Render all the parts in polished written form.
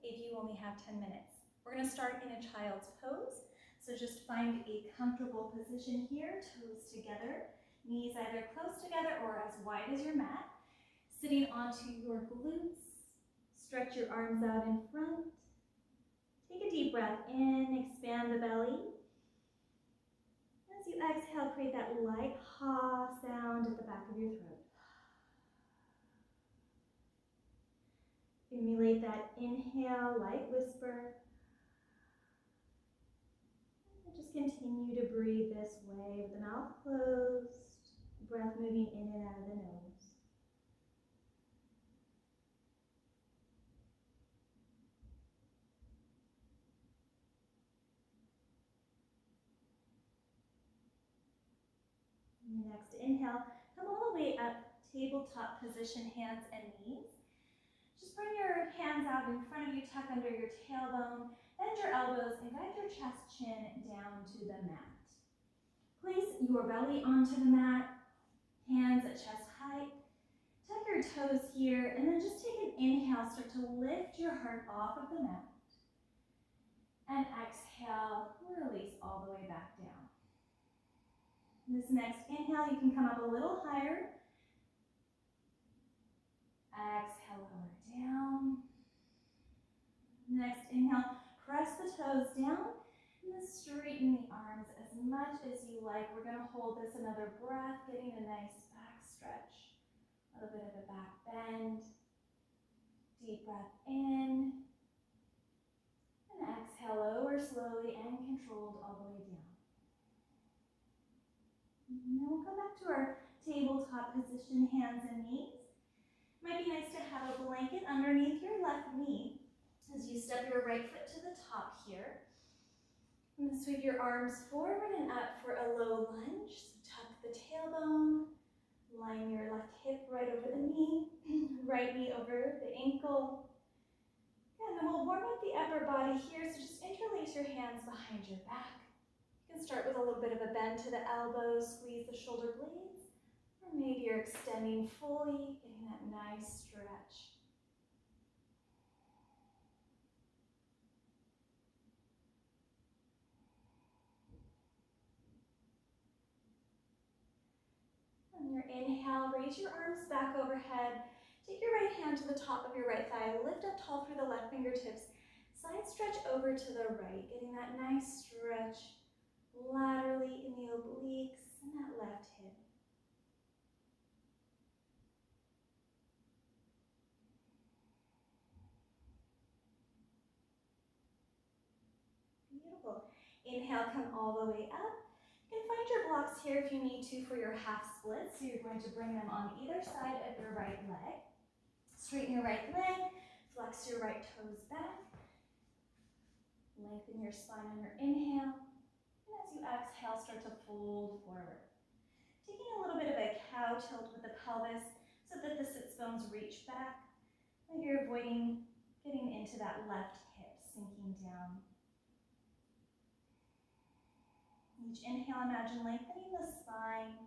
if you only have 10 minutes. We're going to start in a child's pose. So just find a comfortable position here, toes together, knees either close together or as wide as your mat. Sitting onto your glutes, stretch your arms out in front. Take a deep breath in, expand the belly. As you exhale, create that light ha sound at the back of your throat. Emulate that inhale, light whisper. And just continue to breathe this way with the mouth closed, breath moving in and out of the nose. Next inhale, come all the way up, tabletop position, hands and knees. Just bring your hands out in front of you, tuck under your tailbone, bend your elbows, and guide your chest, chin down to the mat. Place your belly onto the mat, hands at chest height. Tuck your toes here, and then just take an inhale, start to lift your heart off of the mat. And exhale, release all the way back down. This next inhale, you can come up a little higher. Exhale, lower down. Next inhale, press the toes down and then straighten the arms as much as you like. We're going to hold this another breath, getting a nice back stretch. A little bit of a back bend. Deep breath in. And exhale, lower slowly and controlled all the way down. And then we'll come back to our tabletop position, hands and knees. Might be nice to have a blanket underneath your left knee as you step your right foot to the top here. And then sweep your arms forward and up for a low lunge. So tuck the tailbone, line your left hip right over the knee, right knee over the ankle. And then we'll warm up the upper body here, so just interlace your hands behind your back. You can start with a little bit of a bend to the elbows, squeeze the shoulder blades, or maybe you're extending fully, getting that nice stretch. On your inhale, raise your arms back overhead. Take your right hand to the top of your right thigh, lift up tall through the left fingertips, side stretch over to the right, getting that nice stretch laterally in the obliques and that left hip. Beautiful. Inhale, come all the way up. You can find your blocks here if you need to for your half splits. So you're going to bring them on either side of your right leg. Straighten your right leg, flex your right toes back. Lengthen your spine on your inhale. And as you exhale, start to fold forward. Taking a little bit of a cow tilt with the pelvis so that the sits bones reach back. And you're avoiding getting into that left hip, sinking down. Each inhale, imagine lengthening the spine.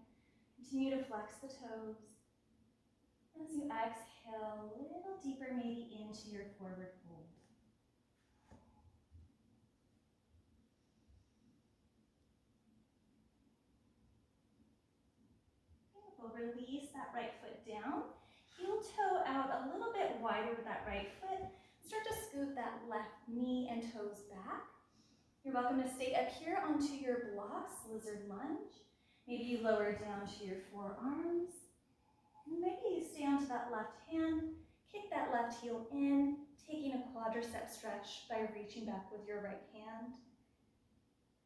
Continue to flex the toes. As you exhale, a little deeper maybe into your forward fold. Beautiful. Release that right foot down. Heel toe out a little bit wider with that right foot. Start to scoot that left knee and toes back. You're welcome to stay up here onto your blocks, lizard lunge. Maybe you lower down to your forearms. And maybe you stay onto that left hand, kick that left heel in, taking a quadricep stretch by reaching back with your right hand.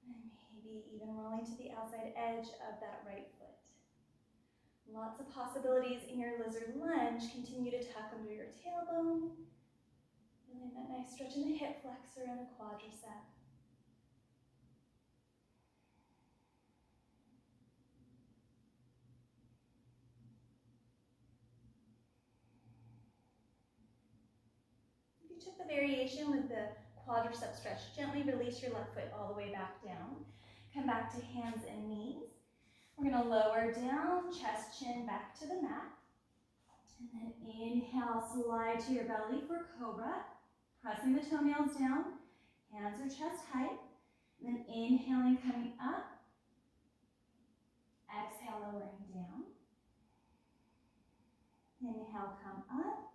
And maybe even rolling to the outside edge of that right foot. Lots of possibilities in your lizard lunge. Continue to tuck under your tailbone. Feeling that nice stretch in the hip flexor and the quadricep. If you took the variation with the quadricep stretch, gently release your left foot all the way back down. Come back to hands and knees. We're going to lower down, chest, chin, back to the mat. And then inhale, slide to your belly for cobra. Pressing the toenails down, hands are chest height, and then inhaling, coming up. Exhale, lowering down. Inhale, come up.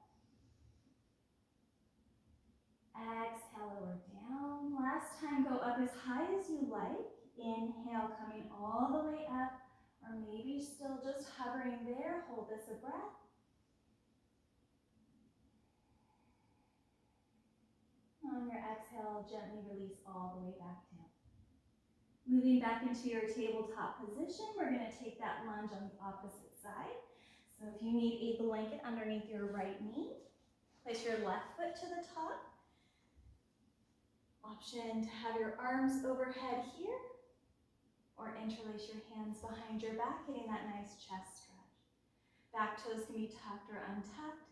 Exhale, lower down. Last time, go up as high as you like. Inhale, coming all the way up, or maybe still just hovering there. Hold this a breath. On your exhale, gently release all the way back down. Moving back into your tabletop position, we're going to take that lunge on the opposite side. So if you need a blanket underneath your right knee, place your left foot to the top. Option to have your arms overhead here, or interlace your hands behind your back, getting that nice chest stretch. Back toes can be tucked or untucked.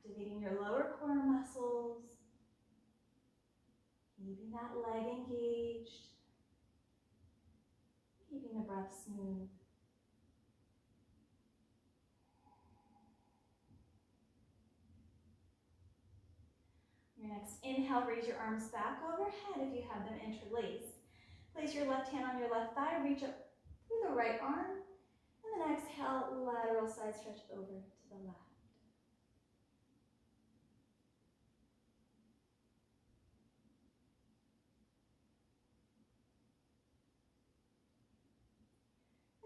Activating your lower core muscles. Keeping that leg engaged. Keeping the breath smooth. Your next inhale, raise your arms back overhead if you have them interlaced. Place your left hand on your left thigh, reach up through the right arm, and then exhale, lateral side stretch over to the left.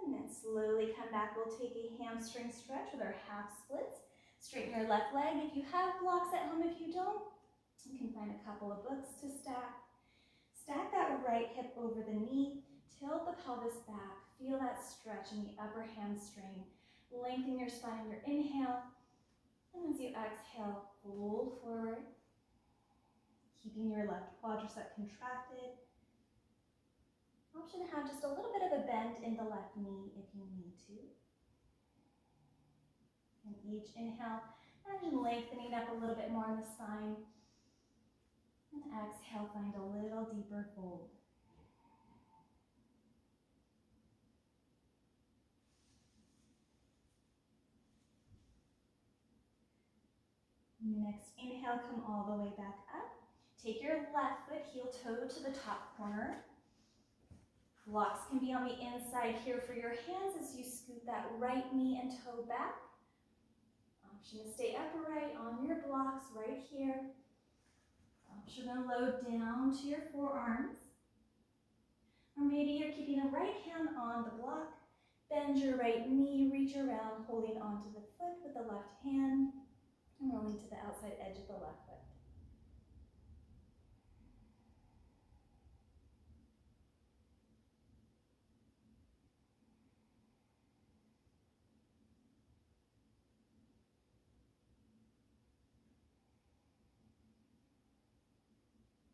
And then slowly come back. We'll take a hamstring stretch with our half splits. Straighten your left leg. If you have blocks at home, if you don't, you can find a couple of books to stack. Stack that right hip over the knee. Tilt the pelvis back. Feel that stretch in the upper hamstring. Lengthen your spine in your inhale. And as you exhale, fold forward. Keeping your left quadricep contracted. Option to have just a little bit of a bend in the left knee if you need to. And each inhale, imagine lengthening up a little bit more in the spine. And exhale, find a little deeper fold. Next inhale, come all the way back up. Take your left foot, heel toe to the top corner. Blocks can be on the inside here for your hands as you scoot that right knee and toe back. Option to stay upright on your blocks right here. Option to load down to your forearms. Or maybe you're keeping the right hand on the block. Bend your right knee, reach around, holding onto the foot with the left hand, and rolling to the outside edge of the left foot.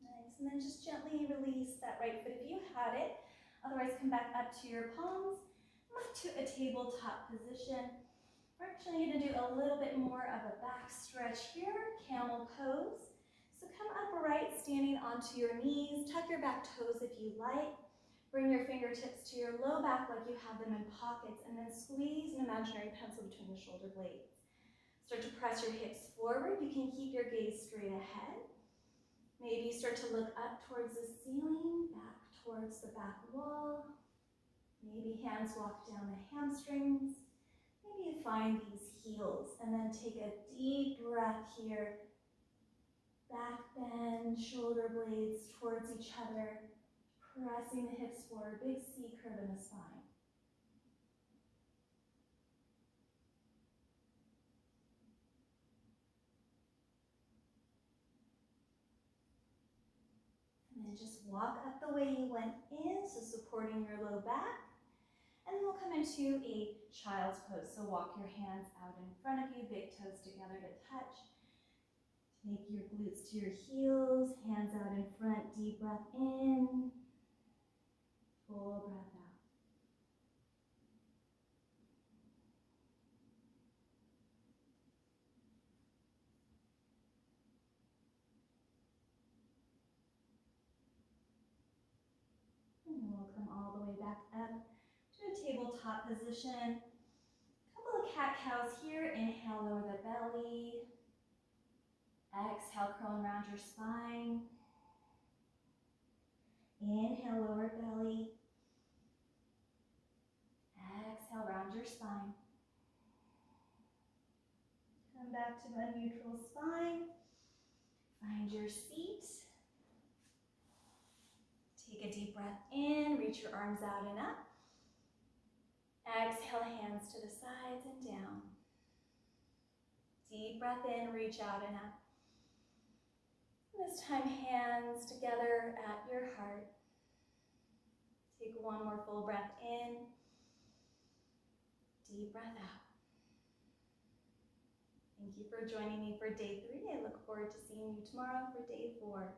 Nice, and then just gently release that right foot if you had it. Otherwise, come back up to your palms, up to a tabletop position. We're actually going to do a little bit more of a back stretch here, camel pose. So come upright, standing onto your knees. Tuck your back toes if you like. Bring your fingertips to your low back like you have them in pockets, and then squeeze an imaginary pencil between the shoulder blades. Start to press your hips forward. You can keep your gaze straight ahead. Maybe start to look up towards the ceiling, back towards the back wall. Maybe hands walk down the hamstrings. Maybe you find these heels, and then take a deep breath here. Back bend, shoulder blades towards each other, pressing the hips forward, big C curve in the spine. And then just walk up the way you went in, so supporting your low back. And then we'll come into a child's pose. So walk your hands out in front of you, big toes together to touch. Take your glutes to your heels, hands out in front, deep breath in, full breath out. And we'll come all the way back up to a tabletop position. A couple of cat-cows here. Inhale, lower the belly. around your spine. Inhale, lower belly. Exhale, round your spine. Come back to a neutral spine. Find your seat. Take a deep breath in, reach your arms out and up. Exhale, hands to the sides and down. Deep breath in, reach out and up. This time, hands together at your heart. Take one more full breath in. Deep breath out. Thank you for joining me for day 3. I look forward to seeing you tomorrow for day 4.